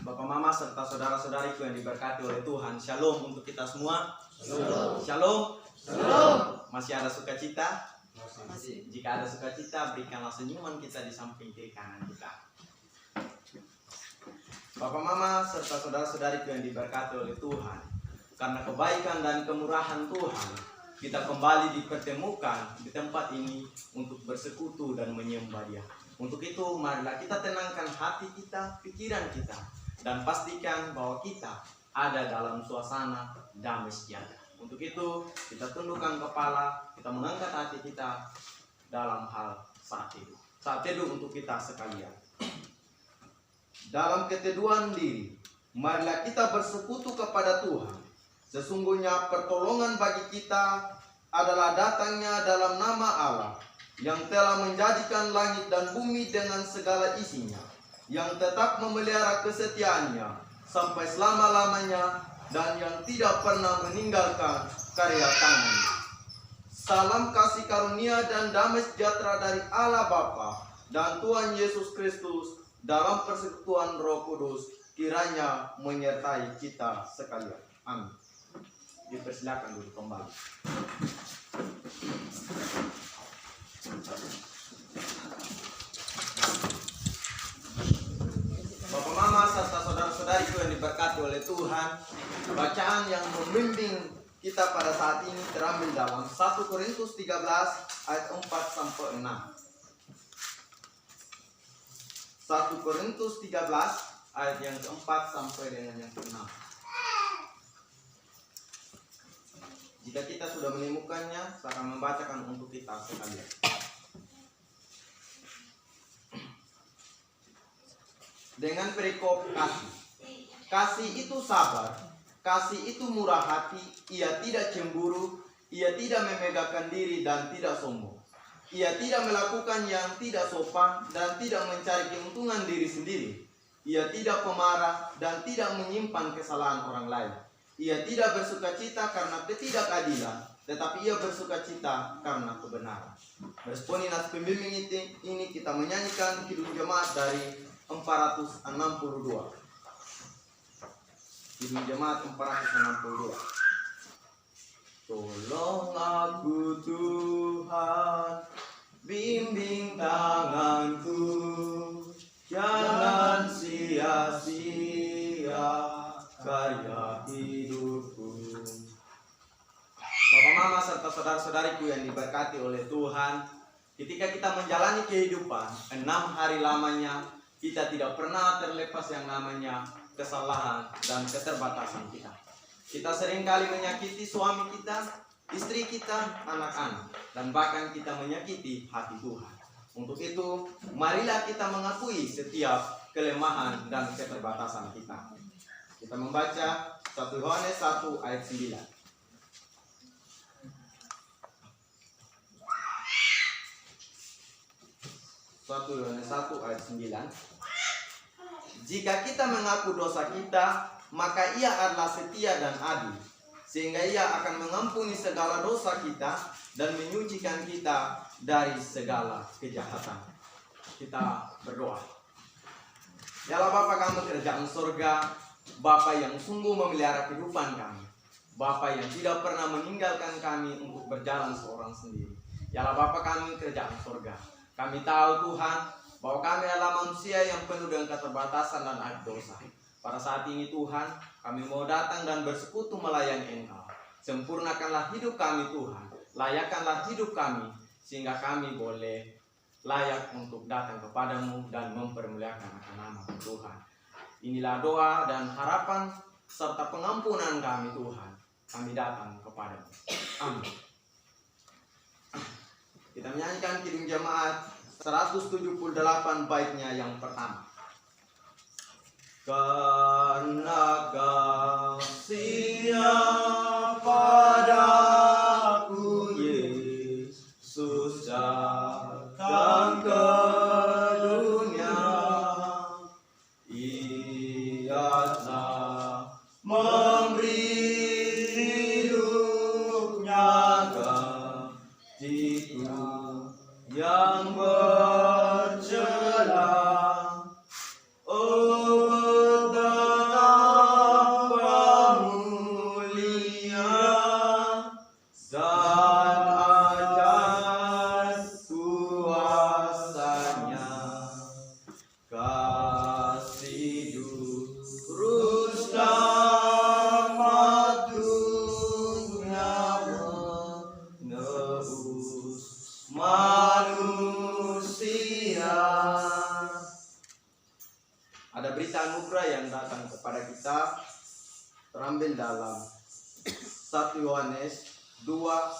Bapak Mama serta saudara-saudariku yang diberkati oleh Tuhan, Shalom untuk kita semua. Shalom. Shalom. Shalom. Masih ada sukacita? Masih. Jika ada sukacita, berikanlah senyuman kita di samping kiri kanan kita. Bapak Mama serta saudara-saudariku yang diberkati oleh Tuhan, karena kebaikan dan kemurahan Tuhan, kita kembali dipertemukan di tempat ini untuk bersekutu dan menyembah Dia. Untuk itu, marilah kita tenangkan hati kita, pikiran kita, dan pastikan bahwa kita ada dalam suasana damai sejahtera. Untuk itu, kita tundukkan kepala, kita mengangkat hati kita dalam hal saat teduh. Saat teduh untuk kita sekalian. Dalam keteduhan diri, marilah kita bersekutu kepada Tuhan. Sesungguhnya pertolongan bagi kita adalah datangnya dalam nama Allah, yang telah menjadikan langit dan bumi dengan segala isinya, yang tetap memelihara kesetiaannya sampai selama-lamanya, dan yang tidak pernah meninggalkan karya tangannya. Salam kasih karunia dan damai sejahtera dari Allah Bapa dan Tuhan Yesus Kristus dalam persekutuan Roh Kudus kiranya menyertai kita sekalian. Amin. Dipersilakan dulu kembali. Bapak Mama serta saudara-saudariku yang diberkati oleh Tuhan, bacaan yang membimbing kita pada saat ini terambil dalam 1 Korintus 13 ayat 4 sampai 6. 1 Korintus 13 ayat yang keempat sampai dengan yang ke-6. Jika kita sudah menemukannya, saya akan membacakan untuk kita sekalian. Dengan perikop kasih. Kasih itu sabar, kasih itu murah hati, ia tidak cemburu, ia tidak memegahkan diri dan tidak sombong. Ia tidak melakukan yang tidak sopan dan tidak mencari keuntungan diri sendiri. Ia tidak pemarah dan tidak menyimpan kesalahan orang lain. Ia tidak bersukacita karena ketidakadilan, tetapi ia bersukacita karena kebenaran. Responi nas pembimbing ini kita menyanyikan Kidung Jemaat dari 462. Kidung Jemaat 462. Tolong aku Tuhan, bimbing tanganku, jangan sia-sia karya hidupku. Bapak Mama serta saudara-saudariku yang diberkati oleh Tuhan, ketika kita menjalani kehidupan 6 hari lamanya, kita tidak pernah terlepas yang namanya kesalahan dan keterbatasan kita. Kita seringkali menyakiti suami kita, istri kita, anak-anak, dan bahkan kita menyakiti hati Tuhan. Untuk itu, marilah kita mengakui setiap kelemahan dan keterbatasan kita. Kita membaca 1 Yohanes 1 ayat 9. 1 Yohanes 1 ayat 9. Jika kita mengaku dosa kita, maka Ia adalah setia dan adil, sehingga Ia akan mengampuni segala dosa kita dan menyucikan kita dari segala kejahatan. Kita berdoa. Ya Allah Bapa kami kerajaan surga, Bapa yang sungguh memelihara kehidupan kami, Bapa yang tidak pernah meninggalkan kami untuk berjalan seorang sendiri. Ya Allah Bapa kami kerajaan surga, kami tahu Tuhan bahwa kami adalah manusia yang penuh dengan keterbatasan dan aib dosa. Pada saat ini Tuhan, kami mau datang dan bersekutu melayani Engkau. Sempurnakanlah hidup kami Tuhan, layakkanlah hidup kami, sehingga kami boleh layak untuk datang kepadamu dan mempermuliakan akan nama Tuhan. Inilah doa dan harapan serta pengampunan kami Tuhan. Kami datang kepadamu. Amin. Kita menyanyikan Kidung Jemaat 178 baitnya yang pertama. Karena kasih-Nya padaku Yesus datang ke dunia, Ia telah memberi hidupnya gantiku yang bercela. Oh, betapa Ada berita anugerah yang datang kepada kita terambil dalam 1 Yohanes 2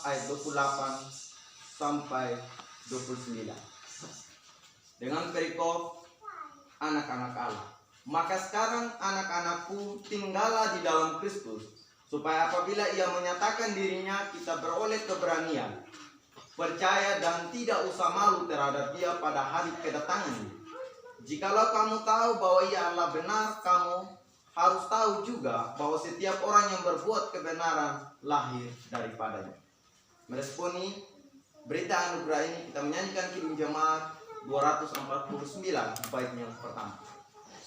ayat 28 sampai 29. Dengan perikop anak-anak Allah. Maka sekarang anak-anakku, tinggallah di dalam Kristus, supaya apabila ia menyatakan dirinya, kita beroleh keberanian, percaya dan tidak usah malu terhadap dia pada hari kedatangannya. Jikalau kamu tahu bahwa ia adalah benar, kamu harus tahu juga bahwa setiap orang yang berbuat kebenaran lahir daripadanya. Meresponi berita anugerah ini, kita menyanyikan Kidung Jemaat 249 bait yang pertama.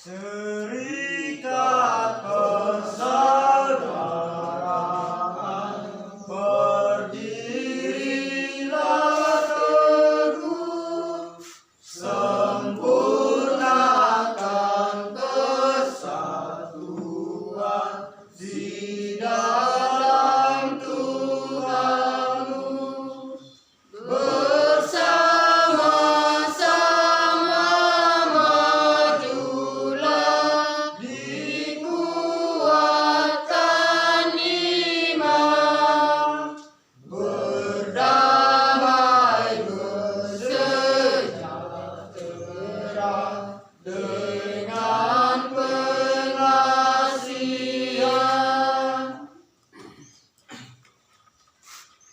Serikat persaudaraan, berdirilah teguh, sempurnakan kesatuan di dalam Tuhanmu. Bersama-sama majulah, dikuatkan iman, berdamai bersejahtera dengan pengasihan.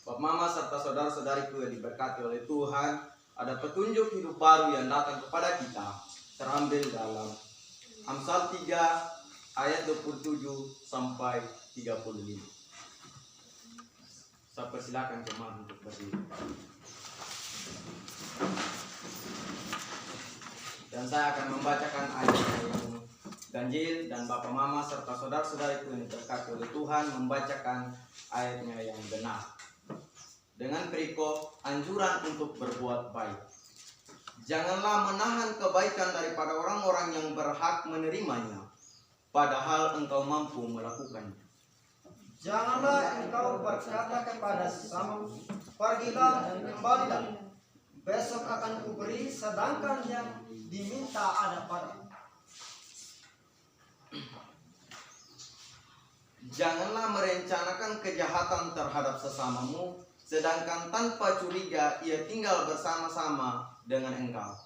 Bapak Mama serta saudara-saudariku yang diberkati oleh Tuhan, ada petunjuk hidup baru yang datang kepada kita terambil dalam Amsal 3 ayat 27 sampai 35. Saya persilakan jemaat untuk berdiri. Dan saya akan membacakan ayat yang ganjil, dan Bapak Mama serta saudara-saudariku yang diberkati oleh Tuhan membacakan ayatnya yang benar. Dengan perikop anjuran untuk berbuat baik. Janganlah menahan kebaikan daripada orang-orang yang berhak menerimanya, padahal engkau mampu melakukannya. Janganlah engkau berkata kepada sesamamu, pergilah dan kembalilah, besok akan kuberi sedangkan yang diminta ada padamu. Janganlah merencanakan kejahatan terhadap sesamamu, sedangkan tanpa curiga ia tinggal bersama-sama dengan engkau.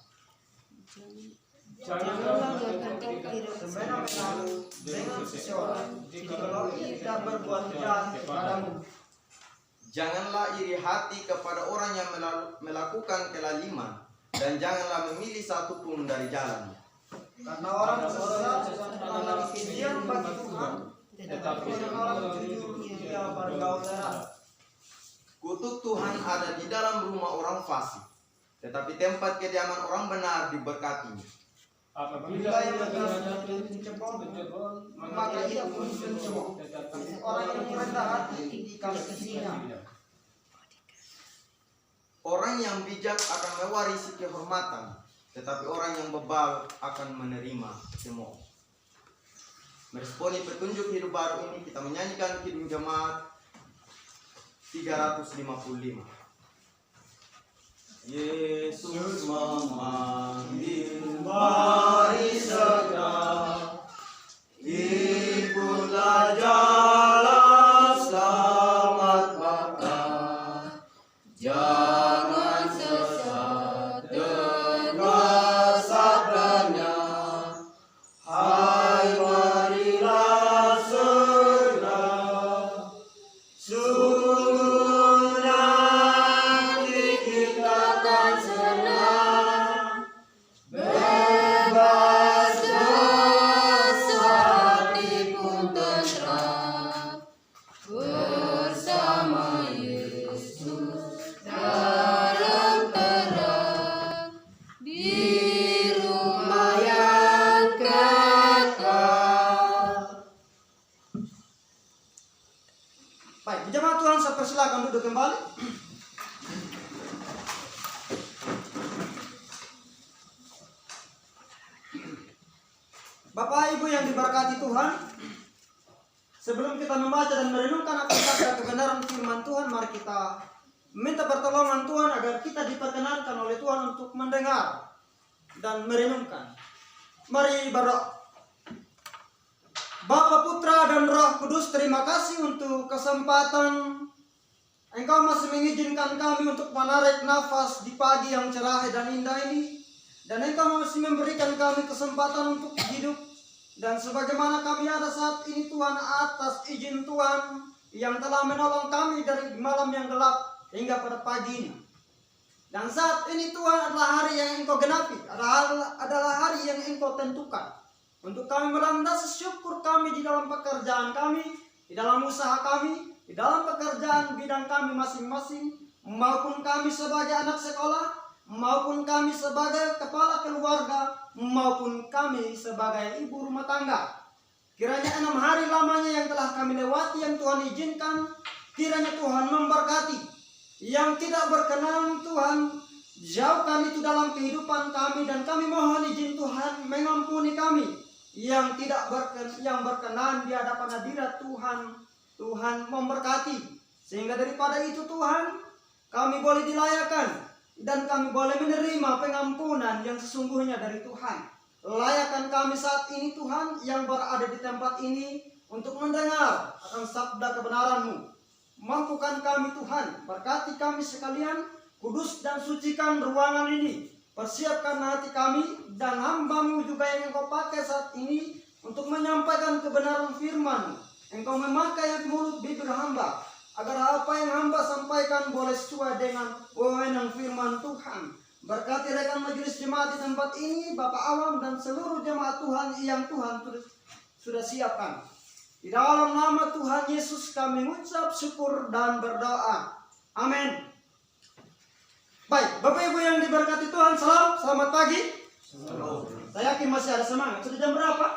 Janganlah semena-mena dengan seseorang jikalau ia tidak berbuat jahat kepadamu. Janganlah iri hati kepada orang yang melakukan kelaliman, dan janganlah memilih satu pun dari jalannya. Karena orang sesat adalah kebencian bagi Tuhan, tetapi orang jujur ia bergaul erat. Kutuk Tuhan ada di dalam rumah orang fasik, tetapi tempat kediaman orang benar diberkati. Apabila ia berjalan mencebol, maka ia pun mencebol. Orang yang rendah hati dikasihinya. Orang yang bijak akan mewarisi kehormatan, tetapi orang yang bebal akan menerima cemooh. Meresponi petunjuk hidup baru ini, kita menyanyikan Kidung Jemaat 355. Yesus memanggil, mari segera ikutlah jalan selamat Bapa. Jangan sesat dengar sabdanya, hai marilah segera. Sungguh nanti kita akan senang, bebas dosa hati pun tentram, bersama Yesus dalam terang, di rumah yang kekal. Baik, jemaat Tuhan, saya persilakan duduk kembali. Bapak Ibu yang diberkati Tuhan, sebelum kita membaca dan merenungkan akan sabda kebenaran firman Tuhan, mari kita minta pertolongan Tuhan agar kita diperkenankan oleh Tuhan untuk mendengar dan merenungkan. Mari berdoa. Bapa, Putra, dan Roh Kudus, terima kasih untuk kesempatan Engkau masih mengizinkan kami untuk menarik nafas di pagi yang cerah dan indah ini. Dan Engkau masih memberikan kami kesempatan untuk hidup. Dan sebagaimana kami ada saat ini Tuhan, atas izin Tuhan yang telah menolong kami dari malam yang gelap hingga pada pagi ini. Dan saat ini Tuhan adalah hari yang Engkau genapi, adalah hari yang Engkau tentukan. Untuk kami melandasi syukur kami di dalam pekerjaan kami, di dalam usaha kami, di dalam pekerjaan bidang kami masing-masing, maupun kami sebagai anak sekolah, maupun kami sebagai kepala keluarga, maupun kami sebagai ibu rumah tangga. Kiranya 6 hari lamanya yang telah kami lewati yang Tuhan izinkan, kiranya Tuhan memberkati. Yang tidak berkenan Tuhan, jauhkan itu dalam kehidupan kami, dan kami mohon izin Tuhan mengampuni kami. Yang tidak berkenan di hadapan hadirat Tuhan, Tuhan memberkati. Sehingga daripada itu Tuhan, kami boleh dilayakan dan kami boleh menerima pengampunan yang sesungguhnya dari Tuhan. Layakan kami saat ini Tuhan yang berada di tempat ini untuk mendengar akan sabda kebenaran-Mu. Mampukan kami Tuhan, berkati kami sekalian, kudus dan sucikan ruangan ini. Persiapkan hati kami dan hamba-Mu juga yang Engkau pakai saat ini untuk menyampaikan kebenaran firman. Engkau memakai mulut bibir hamba, agar apa yang hamba sampaikan boleh sesuai dengan wewenang firman Tuhan. Berkati rekan majelis jemaat di tempat ini, Bapak Awam dan seluruh jemaat Tuhan yang Tuhan sudah siapkan. Di dalam nama Tuhan Yesus kami mengucap syukur dan berdoa. Amin. Baik, Bapak Ibu yang diberkati Tuhan, selamat pagi. Saya yakin masih ada semangat. Sudah jam berapa?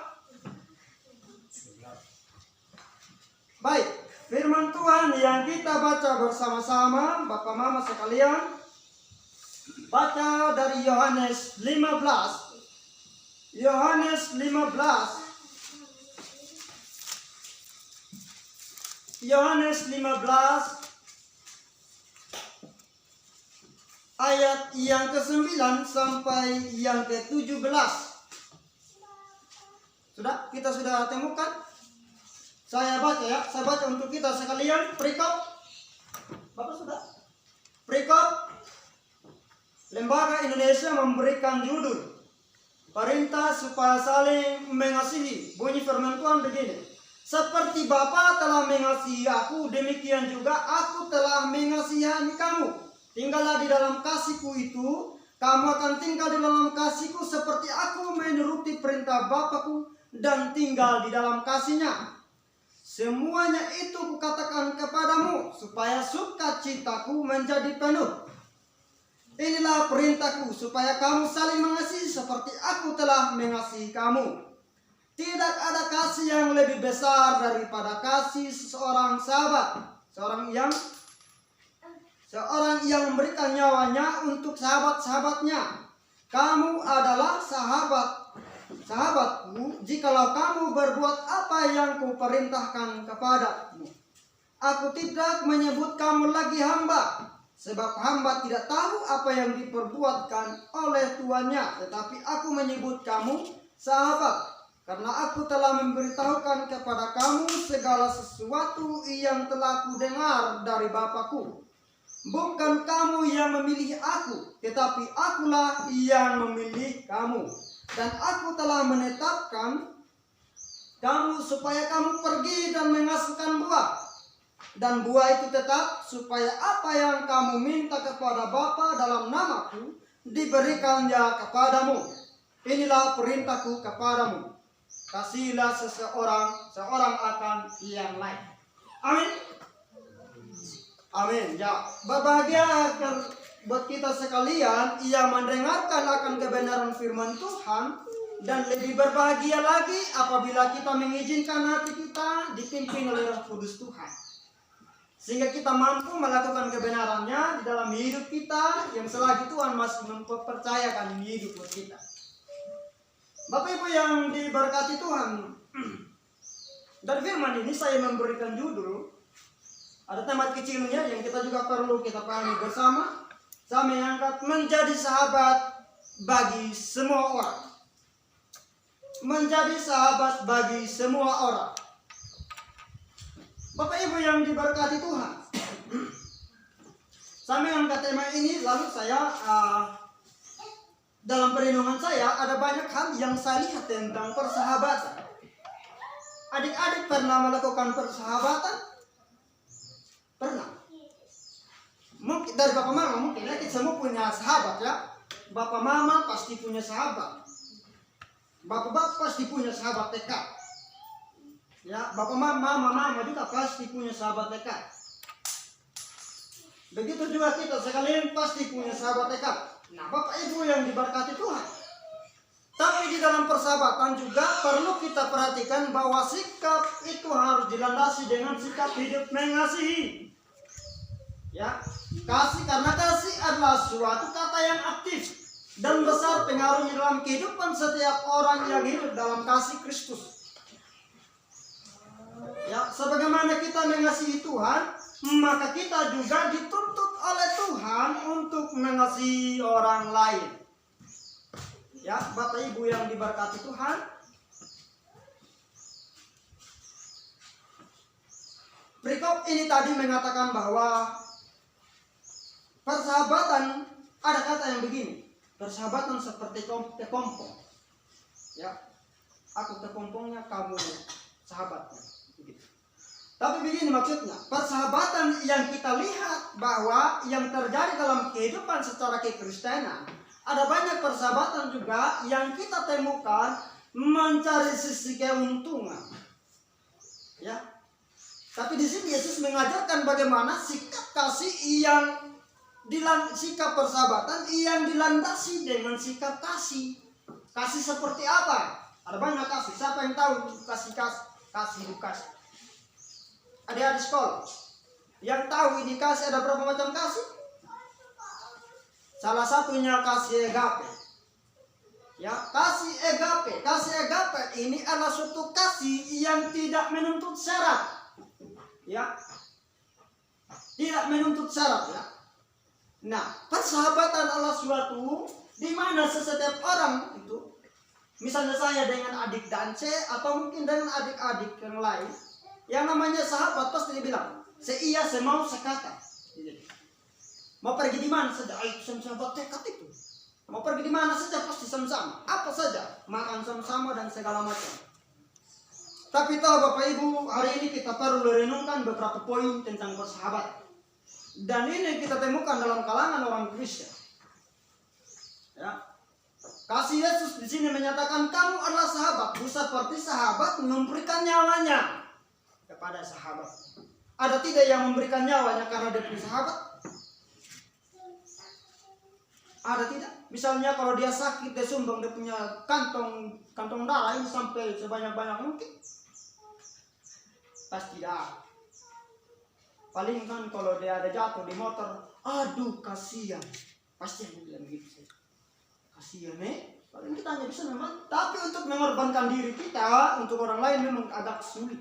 Baik, firman Tuhan yang kita baca bersama-sama, Bapak Mama sekalian, baca dari Yohanes 15. Yohanes 15. Yohanes 15 ayat yang ke-9 sampai yang ke-17. Kita sudah temukan? Saya baca ya, saya baca untuk kita sekalian. Perikop, Bapak sudah? Perikop, Lembaga Indonesia memberikan judul Perintah supaya saling mengasihi. Bunyi firman Tuhan begini: seperti Bapa telah mengasihi aku, demikian juga aku telah mengasihi kamu. Tinggallah di dalam kasihku itu, kamu akan tinggal di dalam kasihku seperti aku menuruti perintah Bapakku dan tinggal di dalam kasihnya. Semuanya itu kukatakan kepadamu, supaya sukacitaku menjadi penuh. Inilah perintahku, supaya kamu saling mengasihi seperti aku telah mengasihi kamu. Tidak ada kasih yang lebih besar daripada kasih seorang sahabat, seorang yang memberikan nyawanya untuk sahabat-sahabatnya. Kamu adalah sahabatku jikalau kamu berbuat apa yang kuperintahkan kepadamu. Aku tidak menyebut kamu lagi hamba, sebab hamba tidak tahu apa yang diperbuatkan oleh tuannya, tetapi aku menyebut kamu sahabat, karena aku telah memberitahukan kepada kamu segala sesuatu yang telah kudengar dari Bapakku. Bukan kamu yang memilih aku, tetapi akulah yang memilih kamu. Dan aku telah menetapkan kamu supaya kamu pergi dan menghasilkan buah. Dan buah itu tetap, supaya apa yang kamu minta kepada Bapa dalam namaku diberikannya kepadamu. Inilah perintahku kepadamu: kasihilah seorang akan yang lain. Amin. Amin. Ya, berbahagia buat kita sekalian yang mendengarkan akan kebenaran firman Tuhan, dan lebih berbahagia lagi apabila kita mengizinkan hati kita dipimpin oleh Roh Kudus Tuhan, sehingga kita mampu melakukan kebenarannya di dalam hidup kita yang selagi Tuhan masih mempercayakan hidup buat kita. Bapak Ibu yang diberkati Tuhan, dari firman ini saya memberikan judul, ada temat kecilnya yang kita juga perlu kita pahami bersama. Saya mengangkat menjadi sahabat bagi semua orang. menjadi sahabat bagi semua orang. Bapak Ibu yang diberkati Tuhan, sampai angkat tema ini, lalu saya dalam perenungan saya ada banyak hal yang saya lihat tentang persahabatan. Adik-adik pernah melakukan persahabatan? Pernah. Mungkin dari bapak mama, mungkin ya, kita semua punya sahabat ya. Bapak mama pasti punya sahabat. Bapak-bapak pasti punya sahabat TK. Ya, bapak mama juga pasti punya sahabat TK. Begitu juga kita sekalian pasti punya sahabat TK. Nah, Bapak Ibu yang diberkati Tuhan. Tapi di dalam persahabatan juga perlu kita perhatikan bahwa sikap itu harus dilandasi dengan sikap hidup mengasihi. Ya, kasih, karena kasih adalah suatu kata yang aktif dan besar pengaruhnya dalam kehidupan setiap orang yang hidup dalam kasih Kristus. Ya, sebagaimana kita mengasihi Tuhan, maka kita juga dituntut oleh Tuhan untuk mengasihi orang lain. Ya, Bapak Ibu yang diberkati Tuhan, berikut ini tadi mengatakan bahwa persahabatan, ada kata yang begini, persahabatan seperti kepompong. Ya, aku kepompongnya, kamu sahabatnya. Begitu. Tapi begini maksudnya, persahabatan yang kita lihat bahwa yang terjadi dalam kehidupan secara kekristenan, ada banyak persahabatan juga yang kita temukan mencari sisi keuntungan. Ya. Tapi di sini Yesus mengajarkan bagaimana sikap kasih sikap persahabatan yang dilandasi dengan sikap kasih. Kasih seperti apa? Ada banyak kasih. Siapa yang tahu kasih? Adik-adik sekolah yang tahu ini kasih, ada berapa macam kasih? Salah satunya kasih agape. Ya, kasih agape ini adalah suatu kasih yang tidak menuntut syarat. Ya. Tidak menuntut syarat ya. Nah, persahabatan adalah suatu di mana setiap orang itu, misalnya saya dengan adik Dance atau mungkin dengan adik-adik yang lain, yang namanya sahabat pasti dibilang, seia, semau, sekata. Mau pergi di mana saja, ayo sama-sama tekad itu. Mau pergi di mana saja pasti sama-sama. Apa saja, makan sama-sama dan segala macam. Tapi tahu Bapak Ibu, hari ini kita perlu merenungkan beberapa poin tentang persahabatan. Dan ini kita temukan dalam kalangan orang Kristen. Ya. Kasih Yesus di sini menyatakan kamu adalah sahabat, seperti sahabat memberikan nyawanya kepada sahabat. Ada tidak yang memberikan nyawanya karena dia punya sahabat? Ada tidak? Misalnya kalau dia sakit, dia sumbang, dia punya kantong darah ini sampai sebanyak-banyak mungkin. Pasti tidak. Paling kan kalau dia ada jatuh di motor, aduh kasihan. Pasti yang bilang gitu. Kasihan paling kita hanya bisa memang. Tapi untuk mengorbankan diri kita untuk orang lain memang agak sulit.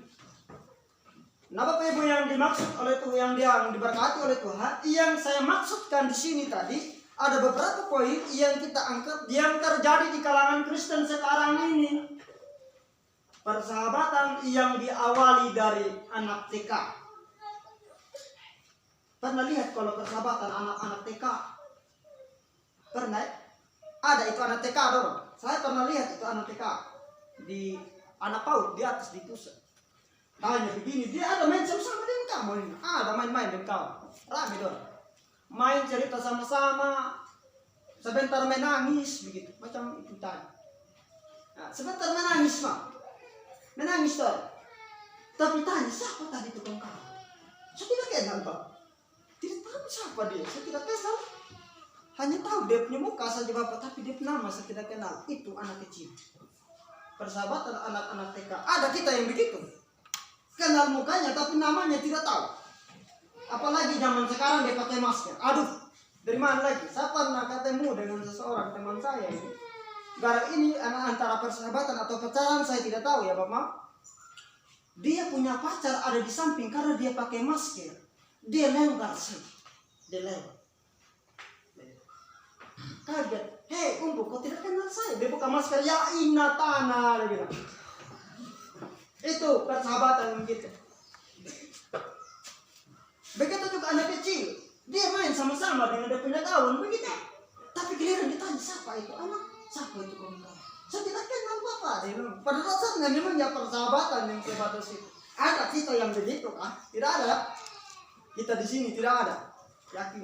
Nah, Bapak Ibu yang dimaksud oleh Tuhan, yang diberkati oleh Tuhan, yang saya maksudkan di sini tadi, ada beberapa poin yang kita angkat yang terjadi di kalangan Kristen sekarang ini. Persahabatan yang diawali dari anak TK. Pernah lihat kalau persahabatan anak-anak TK? Pernah? Ada itu anak TK dong. Saya pernah lihat itu anak TK di anak PAUD di atas di pusat. Tanya begini, dia ada main sama-sama dengan kamu ini. Ada main-main dengan kamu. Rame dong. Main cerita sama-sama, sebentar menangis begitu, macam itu tadi. Nah, sebentar menangis toh. Tapi tanya siapa tadi tukang kamu? Saya tidak kenal Pak. Tidak tahu siapa dia, saya tidak kenal. Hanya tahu dia punya muka saja Bapak, tapi dia nama saya tidak kenal. Itu anak kecil. Persahabatan anak-anak TK. Ada kita yang begitu. Kenal mukanya tapi namanya tidak tahu. Apalagi zaman sekarang dia pakai masker. Aduh, dari mana lagi? Saya pernah ketemu dengan seseorang teman saya ini. Gara ini antara persahabatan atau pacaran saya tidak tahu ya Bapak. Dia punya pacar ada di samping karena dia pakai masker. Dia lewat sih. Dia lewat. Kaget. Hei, Umbu, kau tidak kenal saya. Dia buka masker. Ya inna tanah. Dia bilang. Itu persahabatan kita. Begitu juga anak kecil. Dia main sama-sama dengan dia punya kawan. Begitu. Tapi giliran ditanya, siapa itu anak? Siapa itu kawan? Saya tidak kenal bapak. Dia bilang. Pada dasarnya memang ya persahabatan yang sebatas itu. Ada kita yang begitu kah? Tidak ada. Kita di sini tidak ada. Yakin.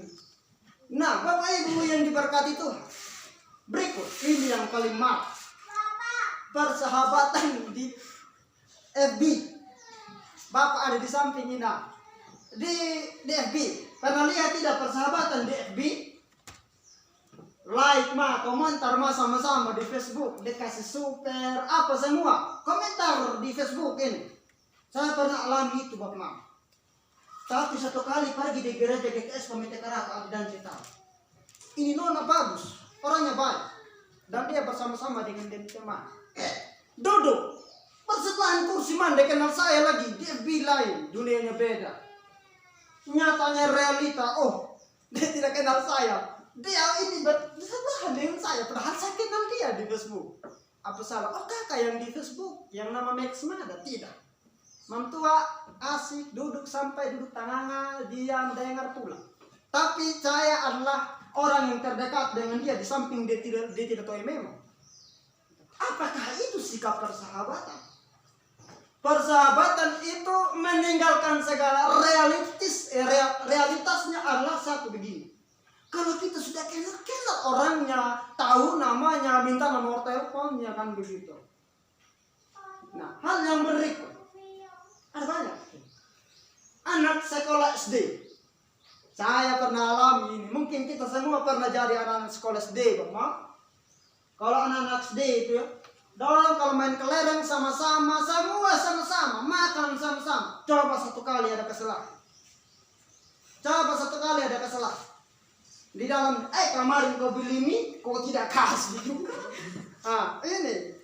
Nah, Bapak Ibu yang diberkati Tuhan. Berikut ini yang paling mahal. Persahabatan di FB. Bapak ada di samping ini. Di FB. Pernah lihat tidak persahabatan di FB? Like mah, komentar mah sama-sama di Facebook. Dikasih super, apa semua. Komentar di Facebook ini. Saya pernah alami itu Bapak Mama. Tapi satu kali pergi di gereja GKS Komite Karaka dan cerita. Ini nona bagus, orangnya baik. Dan dia bersama-sama dengan teman. Duduk. Persebelahan kursi man, dia kenal saya lagi. Dia lain, dunianya beda. Nyatanya realita, oh, dia tidak kenal saya. Dia ini bersebelahan dengan saya, padahal saya kenal dia di Facebook. Apa salah? Oh kakak yang di Facebook, yang nama Max Mada, tidak. Mamtua asik duduk sampai duduk tangan diam dengar pulang. Tapi saya adalah orang yang terdekat dengan dia di samping dia tidak tahu memang. Apakah itu sikap persahabatan? Persahabatan itu meninggalkan segala realitasnya adalah satu begini. Kalau kita sudah kenal orangnya, tahu namanya, minta nomor teleponnya kan begitu. Nah, hal yang berikut. Ada banyak. Anak sekolah SD. Saya pernah alami ini. Mungkin kita semua pernah jadi anak sekolah SD, Bapak. Kalau anak-anak SD itu ya, dorong kalau main kelereng sama-sama, semua sama-sama, makan sama-sama. Coba satu kali ada kesalahan. Di dalam, kemarin kau beli mie, kau tidak kasih juga. Ini.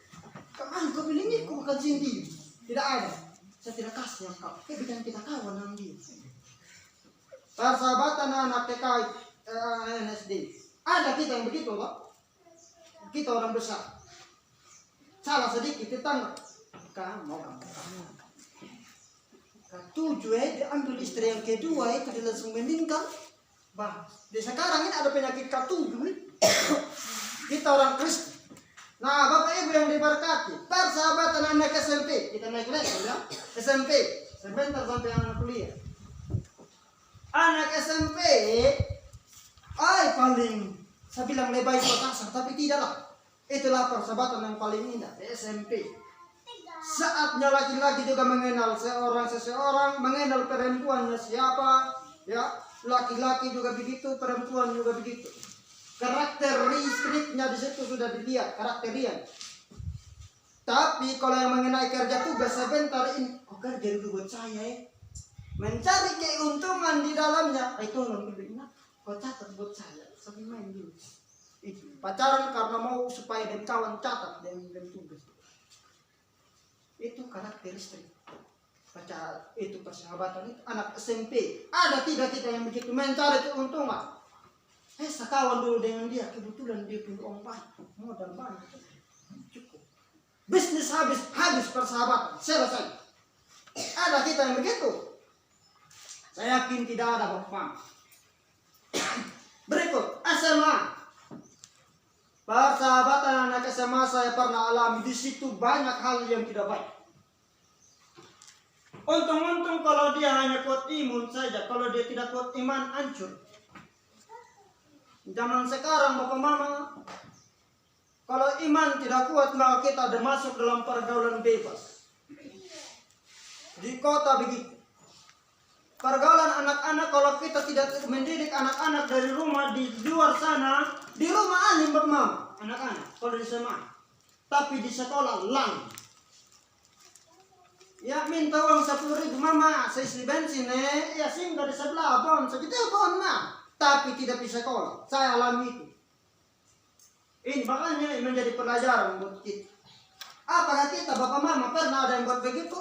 Kemarin kau beli mie, kau kasih dia. Tidak ada. Saya tidak kasih yang kau. Bukan kita kawan dengan dia. Persahabatan anak TK SD. Ada kita yang begitu loh. Kita orang besar. Salah sedikit tetangga. Kamu ketujuh dia ambil istri yang kedua itu dia langsung meninggal. Di sekarang ini ada penyakit ketujuh. Kita orang Kristen. Nah, Bapak Ibu yang diberkati, persahabatan anak SMP, kita naik level ya, SMP, sebentar sampai anak kuliah. Anak SMP, paling, saya bilang lebay kasar, tapi tidaklah. Itulah persahabatan yang paling indah, di SMP. Saatnya laki-laki juga mengenal seseorang, mengenal perempuannya siapa, ya, laki-laki juga begitu, perempuan juga begitu. Karakteristiknya di situ sudah dilihat, karakter dia. Tapi kalau yang mengenai kerja tugas sebentar ini, kerja itu buat saya mencari keuntungan di dalamnya. Tolong dulu ingat, kau catat buat saya, sambil main dulu. Itu pacaran karena mau supaya dan kawan catat dan tugas. Itu karakteristik. Pacar itu persahabatan itu anak SMP. Ada tidak kita yang begitu mencari keuntungan? Sekawan dulu dengan dia, kebetulan dia punya uang banyak, modal banyak, cukup. Bisnis habis persahabatan, selesai. Ada kita yang begitu? Saya yakin tidak ada Bapak. Berikut, SMA. Persahabatan anak SMA saya pernah alami, di situ banyak hal yang tidak baik. Untung-untung kalau dia hanya kuat imun saja, kalau dia tidak kuat iman, hancur. Zaman sekarang Bapak Mama, kalau iman tidak kuat maka kita ada masuk dalam pergaulan bebas. Di kota begitu. Pergaulan anak-anak kalau kita tidak mendidik anak-anak dari rumah di luar sana, di rumah alim Bapak Mama, anak-anak kalau di SMA. Tapi di sekolah lain. Ya minta uang 10.000 Mama, saya isi bensin ya singgah di sebelah bon, segitu bon mah. Tapi tidak bisa sekolah. Saya alami itu. Ini makanya menjadi pelajaran buat kita. Apakah kita Bapak Mama pernah ada yang buat begitu?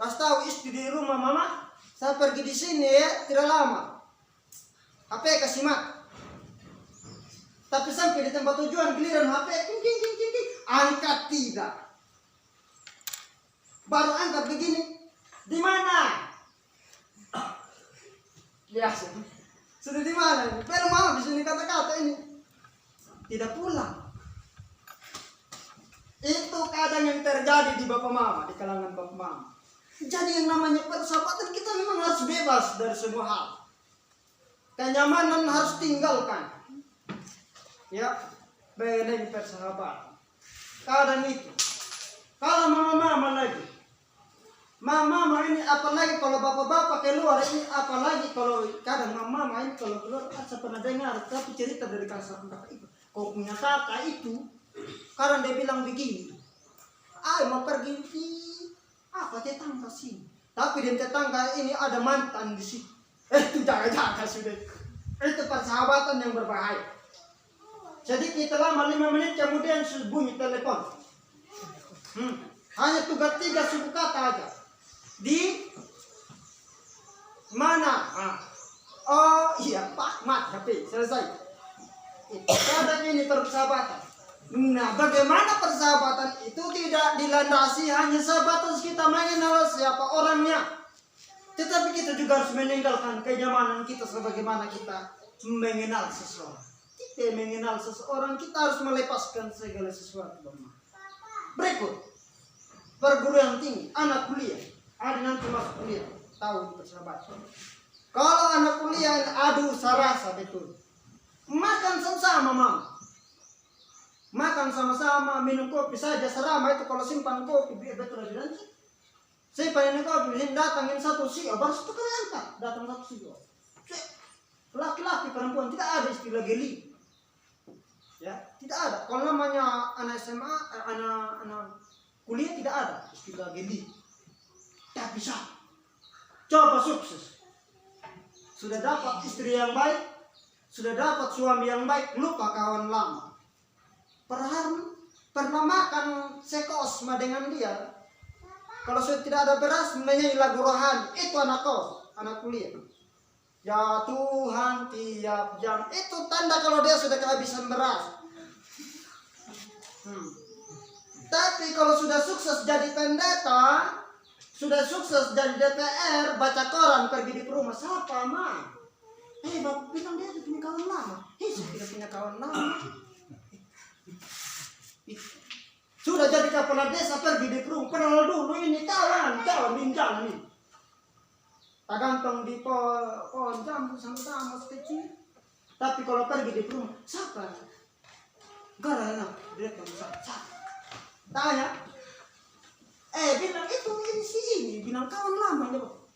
Kasih tahu istri di rumah Mama, saya pergi di sini ya, tidak lama. HP kasih mat. Tapi sampai di tempat tujuan giliran HP king, angkat tidak. Baru angkat begini. Di mana? Biasa. Sudah di mana? Pero mama bisa ini kata-kata ini. Tidak pulang. Itu kadang yang terjadi di bapak mama, di kalangan bapak mama. Jadi yang namanya persahabatan kita memang harus bebas dari semua hal. Kenyamanan harus tinggalkan. Ya, beda persahabatan. Kadang itu. Kalau mama-mama lagi. Mama ini apalagi kalau bapak-bapak keluar ini, apalagi kalau kadang mama ini kalau keluar, saya pernah dengar tapi cerita dari kakak itu. Kau punya kakak itu, kadang dia bilang begini, mau pergi di apa tetangga sini. Tapi di tetangga ini ada mantan di situ. Itu jaga-jaga sudah. Itu persahabatan yang berbahaya. Jadi kita lama 5 menit kemudian bunyi telepon. Hanya tugas 3 suku kata aja. Di mana? Oh iya Pak Mat HP selesai. Kadang ini persahabatan. Nah, bagaimana persahabatan itu tidak dilandasi hanya sebatas kita mengenal siapa orangnya. Tetapi kita juga harus meninggalkan kenyamanan kita sebagaimana kita mengenal seseorang. Kita mengenal seseorang, kita harus melepaskan segala sesuatu. Berikut, perguruan tinggi, anak kuliah. Ada nanti masuk kuliah, tahu persahabatan. Kalau anak kuliah, aduh saya rasa betul. Makan sama-sama, Mam. Makan sama-sama, minum kopi saja serama itu kalau simpan kopi betul aja nanti. Simpan ini kopi, datangin satu sio, baru satu kali angkat, datang satu sio. Laki-laki perempuan tidak ada istilah geli. Ya, tidak ada. Kalau namanya anak SMA, anak kuliah tidak ada istilah geli. Tak bisa. Coba sukses. Sudah dapat istri yang baik, sudah dapat suami yang baik, lupa kawan lama. Pernah makan sekosma dengan dia. Kalau sudah tidak ada beras, menyanyi lagu rohani. Itu anak kos, anak kuliah. Ya Tuhan tiap jam. Itu tanda kalau dia sudah kehabisan beras. Tapi kalau sudah sukses jadi pendeta, sudah sukses jadi DPR, baca koran, pergi di rumah, siapa mah? Bapak bilang dia punya kawan lama. Saya tidak punya kawan lama. Sudah jadi kepala desa, pergi di rumah, kenal dulu ini kawan binjang nih. Tak gampang di pohon jambu sama kecil. Tapi kalau pergi di rumah, siapa? Gara-gara dia kamu siapa? Tanya. Bilang itu ini si ini, bilang kawan lama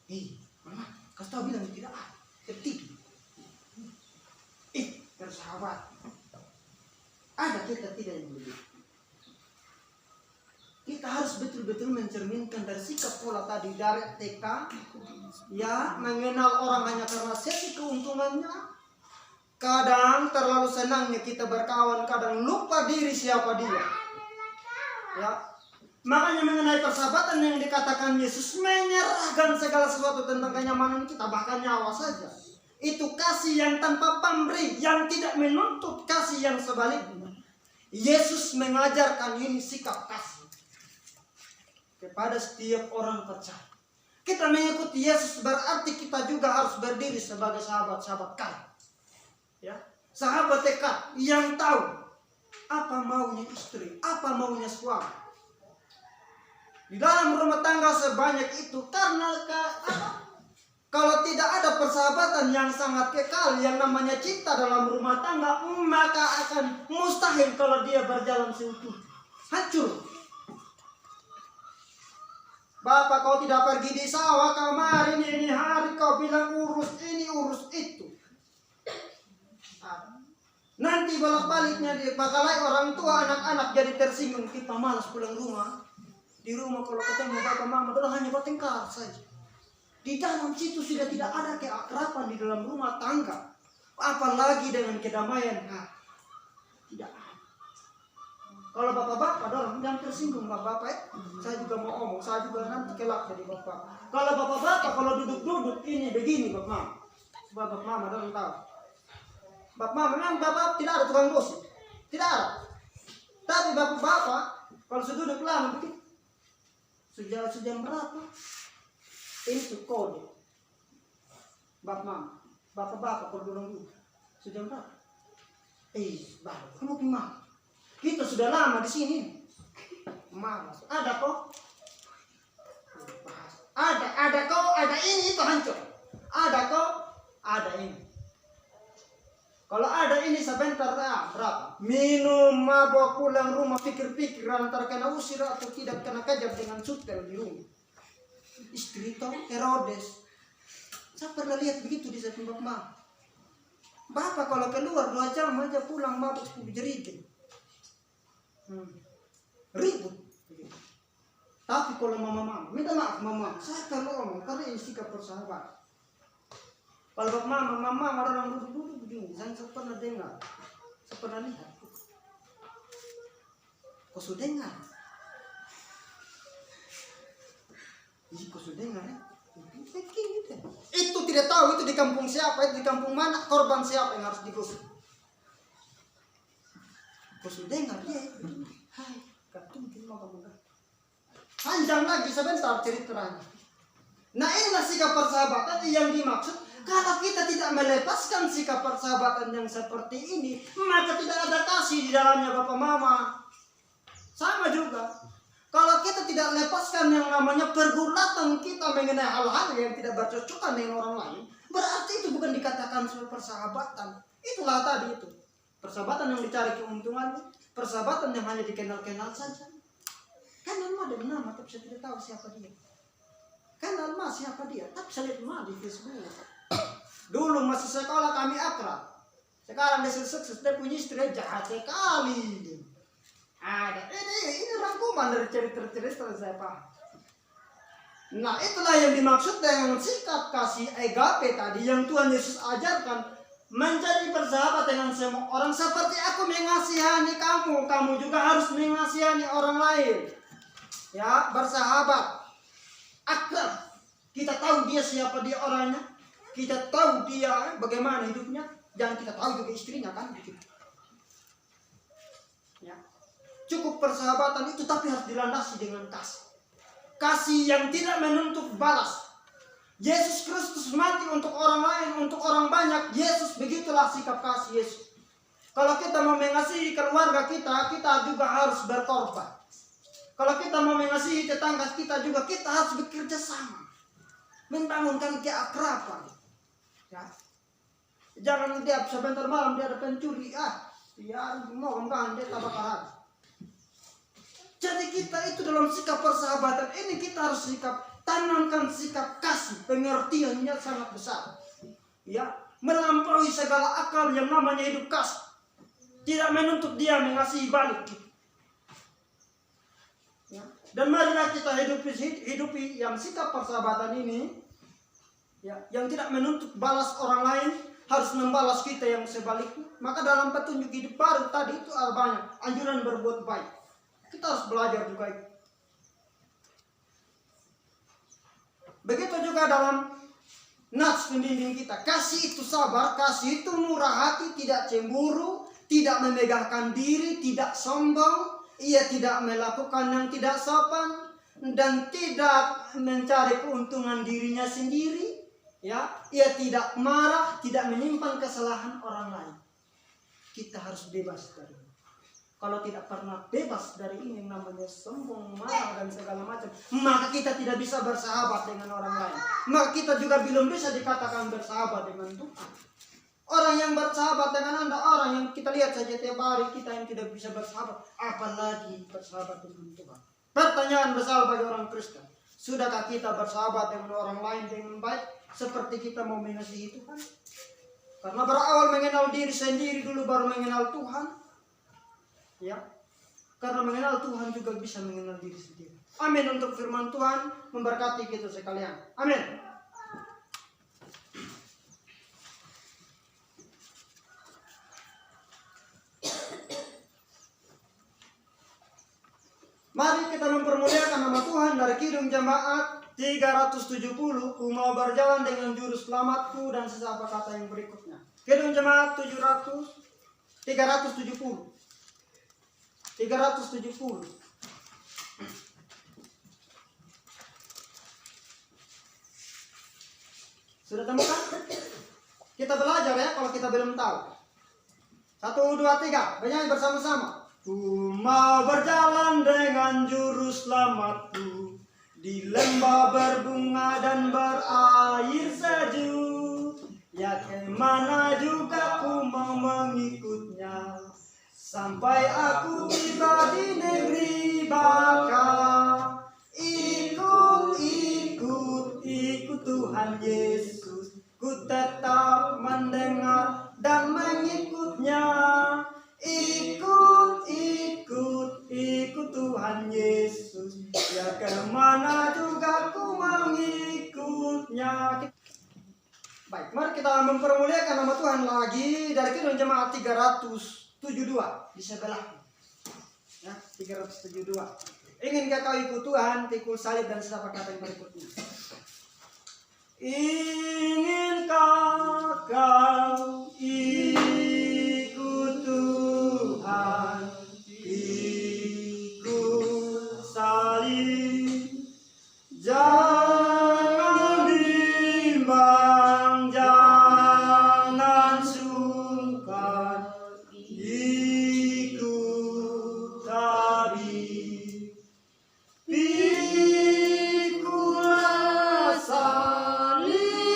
dia. Mama, kasih tahu bilang tidak ada. Ketik. Bersahabat. Ada kita tidak yang begitu. Kita harus betul-betul mencerminkan dari sikap pola tadi dari TK, ya mengenal orang hanya karena sesi keuntungannya. Kadang terlalu senangnya kita berkawan, kadang lupa diri siapa dia. Ya, makanya mengenai persahabatan yang dikatakan Yesus menyerahkan segala sesuatu tentang kenyamanan kita, bahkan nyawa saja. Itu kasih yang tanpa pamrih, yang tidak menuntut kasih yang sebaliknya. Yesus mengajarkan ini sikap kasih kepada setiap orang percaya. Kita mengikuti Yesus berarti kita juga harus berdiri sebagai sahabat-sahabat kaya. Ya, sahabat dekat yang tahu apa maunya istri, apa maunya suami. Di dalam rumah tangga sebanyak itu karena kalau tidak ada persahabatan yang sangat kekal yang namanya cinta dalam rumah tangga, maka akan mustahil kalau dia berjalan seutuhnya. Hancur. Bapak kau tidak pergi di sawah kemarin ini hari kau bilang urus ini urus itu. Nanti bolak-baliknya dia bakalai orang tua anak-anak jadi tersinggung, kita malas pulang rumah. Di rumah kalau ketemu bapak mama adalah hanya bertengkar saja. Di dalam situ sudah tidak ada keakraban di dalam rumah tangga. Apalagi dengan kedamaian hati. Tidak ada. Kalau bapak-bapak dorong jangan tersinggung bapak-bapak. Saya juga mau omong, saya juga nanti kelak jadi bapak. Kalau bapak-bapak kalau duduk-duduk ini begini bapak mama. Bapak mama dorong tahu. Bapak memang bapak tidak ada tukang gosip, tidak ada. Tapi bapak-bapak kalau sudah duduk lama begitu, sudah berapa? Itu kode. Bapak-bapak kalau duduk sudah berapa? Bapak, kamu gimana? Kita sudah lama di sini. Malas. Ada kok? Ada kok, ada ini itu hancur. Ada kok, ada ini. Kalau ada ini sebentar berapa? Minum, mabok, pulang rumah, pikir-pikir antara kena usir atau tidak kena kejar dengan sutel di rumah. Istri itu Herodes. Saya pernah lihat begitu di satu bapak. Bapak kalau keluar 2 jam aja pulang mabok 10 jerigen. Ribut. Tapi kalau mama, minta maaf mama, saya kalau ngomong karena ini sikap persahabatan. Kalau mama orang duduk begini, saya pernah dengar, saya pernah lihat. Kau sudah dengar? Kau sudah dengar ya? Itu tidak tahu itu di kampung siapa, itu di kampung mana, korban siapa yang harus digusur. Kau sudah dengar ya? Hai, katungkin mau kamu dah. Panjang lagi sebentar ceritanya. Nah inilah sikap persahabatan yang dimaksud. Kalau kita tidak melepaskan sikap persahabatan yang seperti ini, maka tidak ada kasih di dalamnya Bapak Mama. Sama juga. Kalau kita tidak lepaskan yang namanya pergulatan kita mengenai hal-hal yang tidak bercocokan dengan orang lain, berarti itu bukan dikatakan sebagai persahabatan. Itulah tadi itu. Persahabatan yang dicari keuntungan, persahabatan yang hanya dikenal-kenal saja. Kenal mah ada nama, tapi saya tidak tahu siapa dia. Kenal mah siapa dia, tapi saya lihat mah di Facebook. Dulu masih sekolah kami akrab. Sekarang dia sukses, dia punya istri jahat sekali. Ada ini rangkuman dari cerita-cerita saya paham. Nah itulah yang dimaksud dengan sikap kasih agape tadi yang Tuhan Yesus ajarkan, menjadi bersahabat dengan semua orang seperti aku mengasihani kamu, kamu juga harus mengasihani orang lain. Ya, bersahabat, akrab. Kita tahu dia siapa dia orangnya. Kita tahu dia bagaimana hidupnya. Jangan kita tahu juga istrinya kan. Ya. Cukup persahabatan itu tapi harus dilandasi dengan kasih. Kasih yang tidak menuntut balas. Yesus Kristus mati untuk orang lain, untuk orang banyak. Yesus begitulah sikap kasih Yesus. Kalau kita mau mengasihi keluarga kita juga harus berkorban. Kalau kita mau mengasihi tetangga kita juga, kita harus bekerja sama. Membangunkan keakraban. Ya. Jangan dia sebentar malam dia ada pencuri. Ya mau kan dia tak bakal. Jadi kita itu dalam sikap persahabatan ini kita harus tanamkan sikap kasih. Pengertiannya sangat besar. Ya, melampaui segala akal yang namanya hidup kasih. Tidak menuntut dia mengasihi balik. Ya. Dan marilah kita hidupi yang sikap persahabatan ini, ya, yang tidak menuntut balas orang lain, harus membalas kita yang sebaliknya. Maka dalam petunjuk hidup baru tadi itu ada banyak anjuran berbuat baik. Kita harus belajar juga itu. Begitu juga dalam nats pembimbing kita, kasih itu sabar, kasih itu murah hati, tidak cemburu, tidak memegahkan diri, tidak sombong. Ia tidak melakukan yang tidak sopan dan tidak mencari keuntungan dirinya sendiri. Ya, ia tidak marah, tidak menyimpan kesalahan orang lain. Kita harus bebas dari ini. Kalau tidak pernah bebas dari ini yang namanya sombong, marah dan segala macam, maka kita tidak bisa bersahabat dengan orang lain. Maka kita juga belum bisa dikatakan bersahabat dengan Tuhan. Orang yang bersahabat dengan Anda, orang yang kita lihat saja tiap hari, kita yang tidak bisa bersahabat, apalagi bersahabat dengan Tuhan. Pertanyaan besar bagi orang Kristen, sudahkah kita bersahabat dengan orang lain dengan baik seperti kita mau mengasihi Tuhan? Karena berawal mengenal diri sendiri dulu baru mengenal Tuhan. Ya, karena mengenal Tuhan juga bisa mengenal diri sendiri. Amin untuk firman Tuhan, memberkati kita sekalian. Amin. Mari kita mempermuliakan nama Tuhan. Dari Kidung Jemaat 370, ku mau berjalan dengan juru selamatku dan sesama kata yang berikutnya. Kedua jemaat 370. Sudah temukan? Kita belajar ya kalau kita belum tahu. 1, 2, 3, bernyanyi bersama-sama. Ku mau berjalan dengan juru selamatku di lembah berbunga dan berair sejuk. Ya kemana juga ku mau mengikutnya, sampai aku tiba di negeri baka. Ikut Tuhan Yesus, ku tetap mendengar dan mengikutnya. Ikut Tuhan Yesus, ya kemana juga ku mengikutnya. Baik, mari kita mempermuliakan nama Tuhan lagi dari Kidung Jemaat 372 di sebelah. Ya, 372. Inginkah kau ikut Tuhan, pikul salib dan setiap kata yang berikutnya. Inginkah kau ikut Tuhan, pikul salib, jangan bimbang, jangan sungkan, ikut tabib. Pikulah salibmu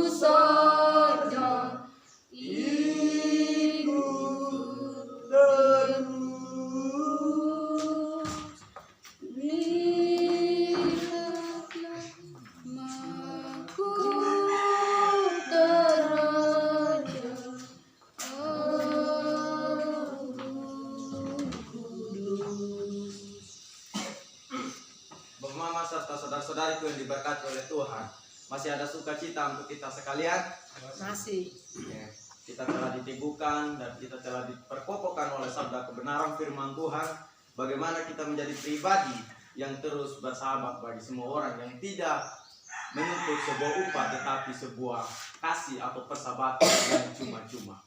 saja, ikut terus. Lihatlah mahkota Mama serta saudara-saudariku yang diberkati oleh Tuhan, masih ada sukacita untuk kita sekalian. Masih. Ya, kita telah diteguhkan dan kita telah diperkokohkan oleh sabda kebenaran firman Tuhan. Bagaimana kita menjadi pribadi yang terus bersahabat bagi semua orang, yang tidak menuntut sebuah upah tetapi sebuah kasih atau persahabatan yang cuma-cuma.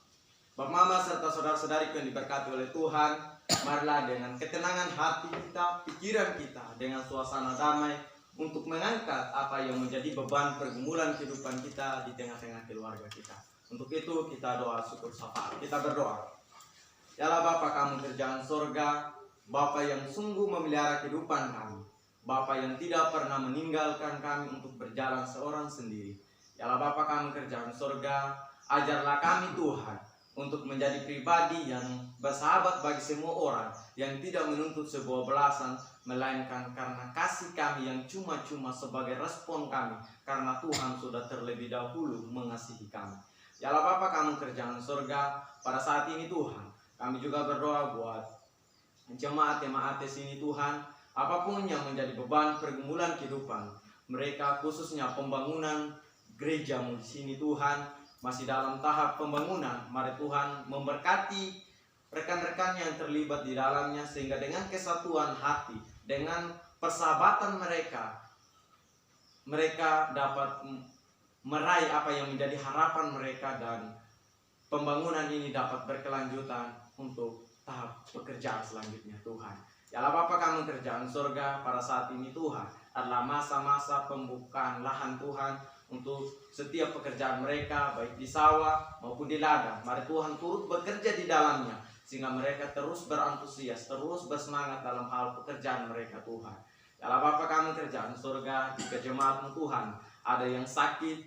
Bapak Mama serta saudara-saudariku yang diberkati oleh Tuhan, marilah dengan ketenangan hati kita, pikiran kita, dengan suasana damai untuk mengangkat apa yang menjadi beban pergumulan kehidupan kita di tengah-tengah keluarga kita. Untuk itu kita doa syukur syafaat. Kita berdoa. Ya Allah Bapa kami kerjaan sorga, Bapa yang sungguh memelihara kehidupan kami, Bapa yang tidak pernah meninggalkan kami untuk berjalan seorang sendiri. Ya Allah Bapa kami kerjaan sorga, ajarlah kami Tuhan untuk menjadi pribadi yang bersahabat bagi semua orang, yang tidak menuntut sebuah belasan, melainkan karena kasih kami yang cuma-cuma sebagai respon kami, karena Tuhan sudah terlebih dahulu mengasihi kami. Ya Allah Bapa kami kerjaan surga, pada saat ini Tuhan, kami juga berdoa buat jemaat-jemaat di sini Tuhan, apapun yang menjadi beban pergumulan kehidupan mereka, khususnya pembangunan gerejamu di sini Tuhan, masih dalam tahap pembangunan. Mari Tuhan memberkati rekan-rekan yang terlibat di dalamnya, sehingga dengan kesatuan hati, dengan persahabatan mereka dapat meraih apa yang menjadi harapan mereka, dan pembangunan ini dapat berkelanjutan untuk tahap pekerjaan selanjutnya Tuhan. Ya Allah Bapa kami kerjaan surga, pada saat ini Tuhan adalah masa-masa pembukaan lahan Tuhan untuk setiap pekerjaan mereka, baik di sawah maupun di ladang. Mari Tuhan turut bekerja di dalamnya, sehingga mereka terus berantusias, terus bersemangat dalam hal pekerjaan mereka Tuhan. Ya Allah Bapa kami kerjaan surga, jika jemaatmu Tuhan ada yang sakit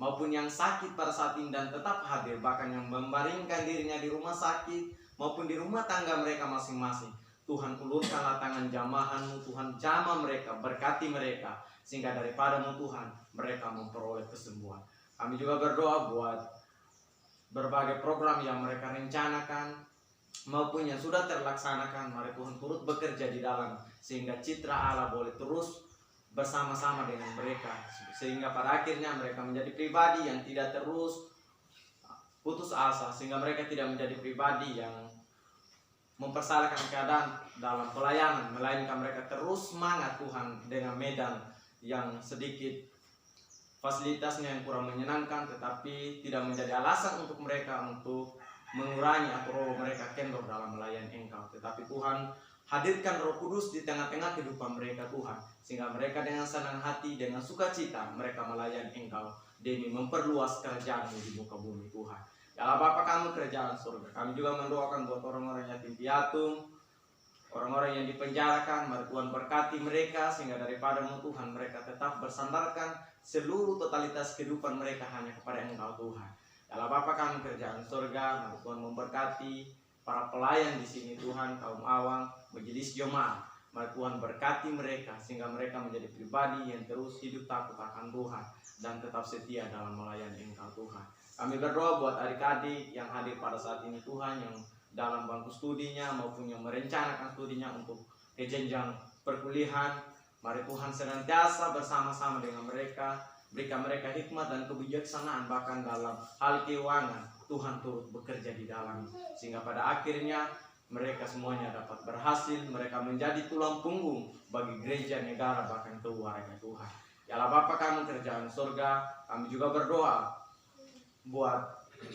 maupun yang sakit pada saat ini dan tetap hadir, bahkan yang membaringkan dirinya di rumah sakit maupun di rumah tangga mereka masing-masing, Tuhan ulurkanlah tangan jamahan-Mu Tuhan, jamah mereka, berkati mereka, sehingga daripadamu Tuhan mereka memperoleh kesembuhan. Kami juga berdoa buat berbagai program yang mereka rencanakan maupun yang sudah terlaksanakan. Mari Tuhan turut bekerja di dalam, sehingga citra Allah boleh terus bersama-sama dengan mereka, sehingga pada akhirnya mereka menjadi pribadi yang tidak terus putus asa, sehingga mereka tidak menjadi pribadi yang mempersalahkan keadaan dalam pelayanan, melainkan mereka terus semangat Tuhan dengan medan yang sedikit fasilitasnya yang kurang menyenangkan, tetapi tidak menjadi alasan untuk mereka untuk mengurangi atau roh mereka kendor dalam melayani Engkau. Tetapi Tuhan, hadirkan Roh Kudus di tengah-tengah kehidupan mereka Tuhan, sehingga mereka dengan senang hati, dengan sukacita mereka melayani Engkau demi memperluas kerajaan-Mu di muka bumi Tuhan. Ya Allah Bapa kami kerajaan surga, kami juga mendoakan buat orang-orang yatim piatu, orang-orang yang dipenjarakan. Mari Tuhan berkati mereka, sehingga daripada-Mu Tuhan mereka tetap bersandarkan seluruh totalitas kehidupan mereka hanya kepada Engkau Tuhan. Ya Allah Bapa kami kerajaan surga, mari Tuhan memberkati para pelayan di sini Tuhan, kaum awam, majelis jemaat. Mari Tuhan berkati mereka sehingga mereka menjadi pribadi yang terus hidup takut akan Tuhan dan tetap setia dalam melayani Engkau Tuhan. Kami berdoa buat adik-adik yang hadir pada saat ini Tuhan, yang dalam bangku studinya maupun yang merencanakan studinya untuk ke jenjang perkuliahan. Mari Tuhan senantiasa bersama-sama dengan mereka, berikan mereka hikmat dan kebijaksanaan bahkan dalam hal keuangan. Tuhan turut bekerja di dalam, sehingga pada akhirnya mereka semuanya dapat berhasil. Mereka menjadi tulang punggung bagi gereja, negara, bahkan keluarga Tuhan. Ya Allah Bapa kami kerajaan surga, kami juga berdoa buat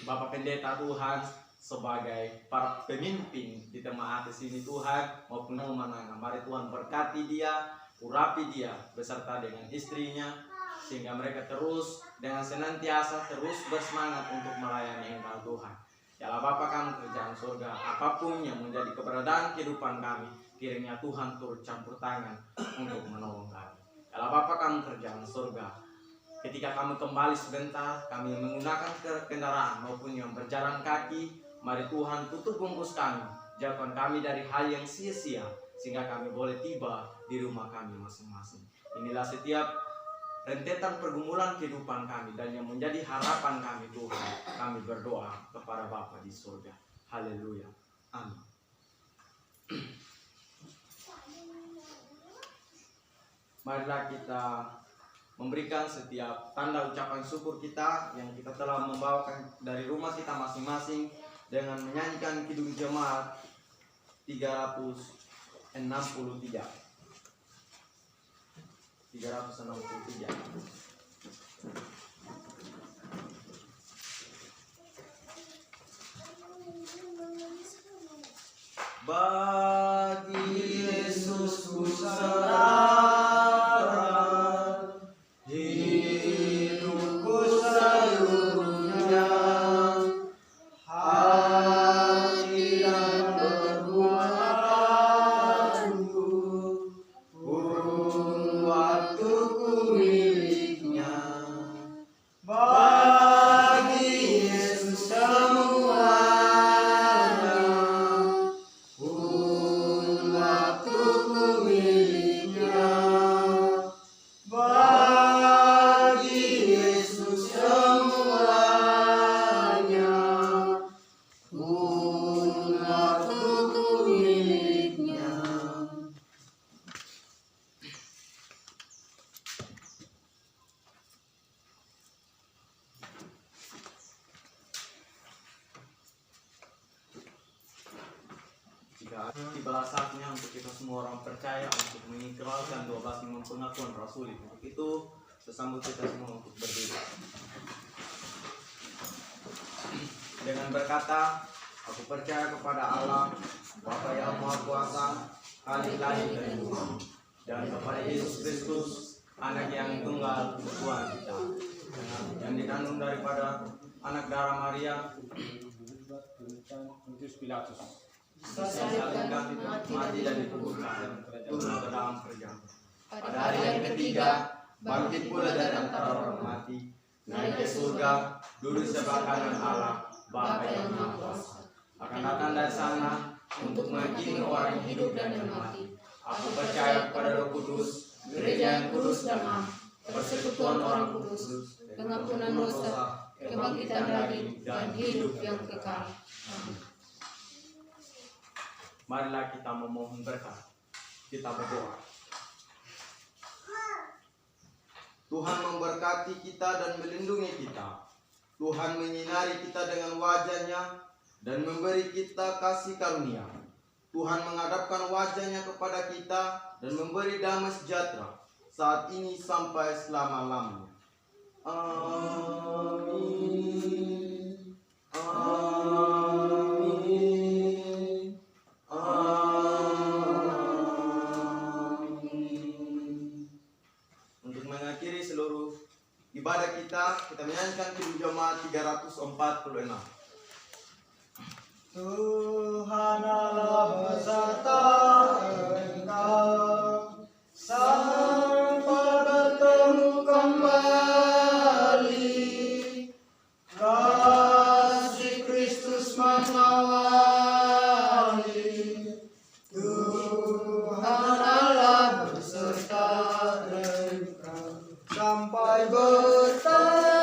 Bapak Pendeta Tuhan, sebagai para pemimpin di Temaat ini Tuhan, maupun Mananga. Mari Tuhan berkati dia, urapi dia beserta dengan istrinya, sehingga mereka terus dengan senantiasa terus bersemangat untuk melayani Engkau Tuhan. Ya Allah Bapa kami kerajaan surga, apapun yang menjadi keberadaan kehidupan kami, kiranya Tuhan turut campur tangan untuk menolong kami. Ya Allah Bapa kami kerajaan surga, ketika kami kembali sebentar, kami menggunakan kendaraan maupun yang berjalan kaki, mari Tuhan tutup bungkus kami, jauhkan kami dari hal yang sia-sia, sehingga kami boleh tiba di rumah kami masing-masing. Inilah setiap rentetan pergumulan kehidupan kami dan yang menjadi harapan kami Tuhan. Kami berdoa kepada Bapa di surga. Haleluya. Amin. Marilah kita memberikan setiap tanda ucapan syukur kita yang kita telah membawakan dari rumah kita masing-masing dengan menyanyikan Kidung Jemaat 363. Bagi Yesus ku serahkan hidupku seluruhnya, hati dan perbuatanku, kurun waktuku miliknya. Bagi Yesus semuanya, kurun waktuku miliknya. Bagi Yesus semuanya, kurun waktuku miliknya. Jika tiba saatnya untuk kita semua orang percaya untuk mengikrarkan 12 iman pengakuan rasuli, untuk itu sesambut kita semua untuk berdiri dengan berkata, aku percaya kepada Allah Bapa yang Maha Kuasa, Khalik langit dan bumi, dan kepada Yesus Kristus, Anak yang tunggal Tuhan kita, yang dikandung daripada anak darah Maria, Pontius Pilatus, disalibkan, mati dan dikuburkan, turun ke dalam kerjaan. Pada hari yang ketiga, bangkit pula dari antara orang mati, naik ke surga, duduk sebelah kanan Allah, Bapa yang Maha Kuasa. Akan datang dari sana untuk menghakimi orang yang hidup dan yang mati. Aku percaya kepada Roh Kudus, gereja yang kudus dan am, persekutuan orang kudus, pengampunan dosa, kebangkitan daging, dan hidup yang kekal. Amin. Marilah kita memohon berkat. Kita berdoa. Tuhan memberkati kita dan melindungi kita. Tuhan menyinari kita dengan wajah-Nya dan memberi kita kasih karunia. Tuhan menghadapkan wajah-Nya kepada kita dan memberi damai sejahtera saat ini sampai selama-lamanya. Amin. Amin. Amin. Untuk mengakhiri seluruh ibadah kita menyanyikan Kidung Jemaat 346. Tuhan Allah beserta engkau sampai bertemu kembali. Kasih Kristus mengawali. Tuhan Allah beserta engkau sampai bertemu